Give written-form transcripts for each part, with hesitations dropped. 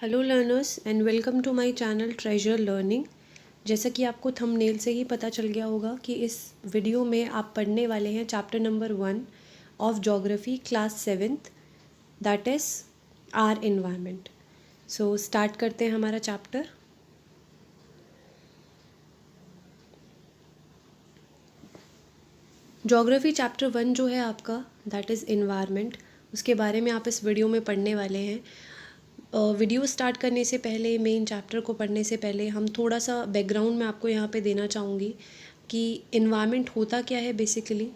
Hello learners and welcome to my channel treasure learning. जैसा कि आपको थंबनेल से ही पता चल गया होगा कि इस वीडियो में आप पढ़ने वाले हैं chapter number 1 of geography class 7th, that is our environment. So start करते हैं हमारा चैप्टर। ज्योग्राफी चैप्टर 1 जो है आपका, दैट इज़ एनवायरनमेंट, उसके बारे में आप इस वीडियो में पढ़ने वाले हैं। वीडियो स्टार्ट करने से पहले, मेन चैप्टर को पढ़ने से पहले, हम थोड़ा सा बैकग्राउंड में आपको यहाँ पे देना चाहूँगी कि इन्वायरमेंट होता क्या है। बेसिकली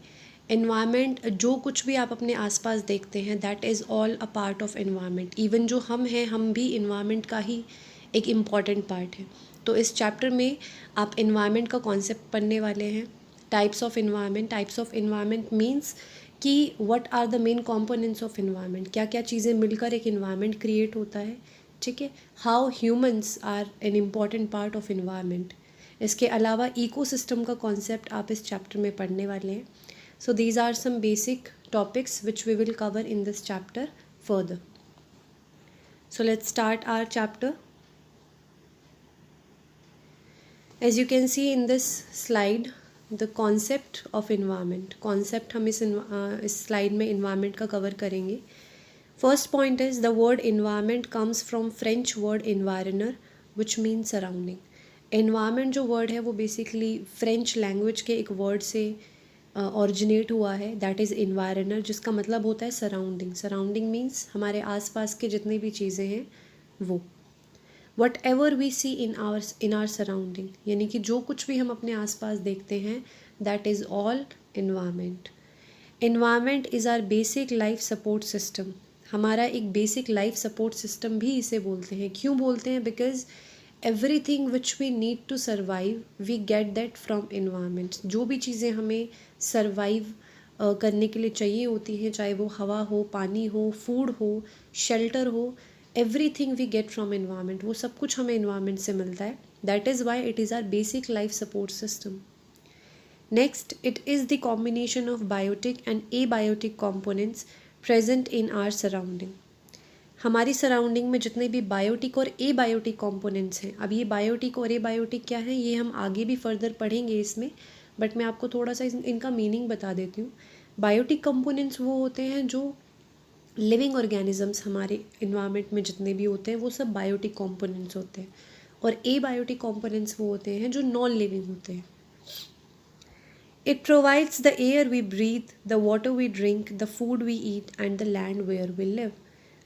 इन्वायरमेंट, जो कुछ भी आप अपने आसपास देखते हैं, that is all a part of environment. Even जो हम हैं, हम भी इन्वायरमेंट का ही एक इम्पॉर्टेंट पार्ट है। तो इस चैप्टर में आप इन्वायरमेंट का कॉन्सेप्ट पढ़ने वाले हैं। टाइप्स ऑफ इन्वायरमेंट मीन्स कि what are the main components of environment, क्या क्या चीज़ें मिलकर एक इन्वायरमेंट क्रिएट होता है। ठीक है, how humans are an important part of environment. इसके अलावा इकोसिस्टम का कॉन्सेप्ट आप इस चैप्टर में पढ़ने वाले हैं। So these are some basic topics which we will cover in this chapter further. So let's start our chapter. As you can see in this slide the concept of environment. Concept हम इस slide में environment का cover करेंगे। First point is the word environment comes from French word environner which mean surrounding. Environment जो word है वो basically French language के एक वर्ड से ऑरिजिनेट हुआ है, दैट इज़ इन्वायरनर, जिसका मतलब होता है सराउंडिंग। सराउंडिंग मीन्स हमारे आसपास के जितने भी चीज़ें हैं वो। Whatever we see in our surrounding, यानी कि जो कुछ भी हम अपने आसपास देखते हैं, that is all environment. Environment is our basic life support system. हमारा एक बेसिक लाइफ सपोर्ट सिस्टम भी इसे बोलते हैं। क्यों बोलते हैं? Because everything which we need to survive we get that from environment. जो भी चीज़ें हमें सर्वाइव करने के लिए चाहिए होती हैं, चाहे वो हवा हो, पानी हो, फूड हो, शेल्टर हो, everything we get from environment. वो सब कुछ हमें इन्वायरमेंट से मिलता है। That is why it is our basic life support system. Next, it is the combination of biotic and abiotic components present in our surrounding. हमारी surrounding में जितने भी बायोटिक और एबायोटिक कंपोनेंट्स हैं, अब ये बायोटिक और एबायोटिक क्या है ये हम आगे भी फर्दर पढ़ेंगे इसमें, बट मैं आपको थोड़ा सा इनका मीनिंग बता देती हूँ। बायोटिक कंपोनेंट्स वो होते हैं जो लिविंग ऑर्गेनिजम्स हमारे इन्वायरमेंट में जितने भी होते हैं वो सब बायोटिक कंपोनेंट्स होते हैं, और एबायोटिक कंपोनेंट्स वो होते हैं जो नॉन लिविंग होते हैं। It provides the air we breathe, the water we drink, the food we eat and the land where we live.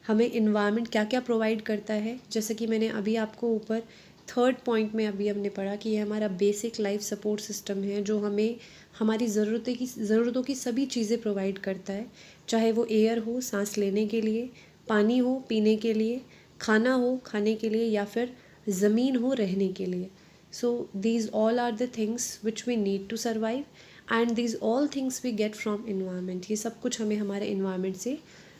हमें इन्वायरमेंट क्या क्या प्रोवाइड करता है, जैसे कि मैंने अभी आपको ऊपर थर्ड पॉइंट में अभी हमने पढ़ा कि ये हमारा बेसिक लाइफ सपोर्ट सिस्टम है, जो हमें हमारी ज़रूरतों की सभी चीज़ें प्रोवाइड करता है। चाहे वो एयर हो सांस लेने के लिए, पानी हो पीने के लिए, खाना हो खाने के लिए, या फिर ज़मीन हो रहने के लिए। So these all are the things which we need to survive and these all things we get from environment. ये सब कुछ हमें हमारे इन्वायरमेंट से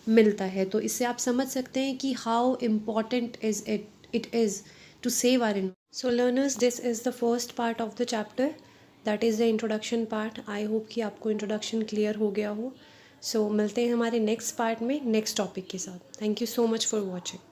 मिलता है। तो इससे आप समझ सकते हैं कि how important it is to save our environment. So learners, this is the first part of the chapter, that is the introduction part. I hope कि आपको इंट्रोडक्शन क्लियर हो गया हो। सो मिलते हैं हमारे नेक्स्ट पार्ट में नेक्स्ट टॉपिक के साथ। Thank you so much for watching.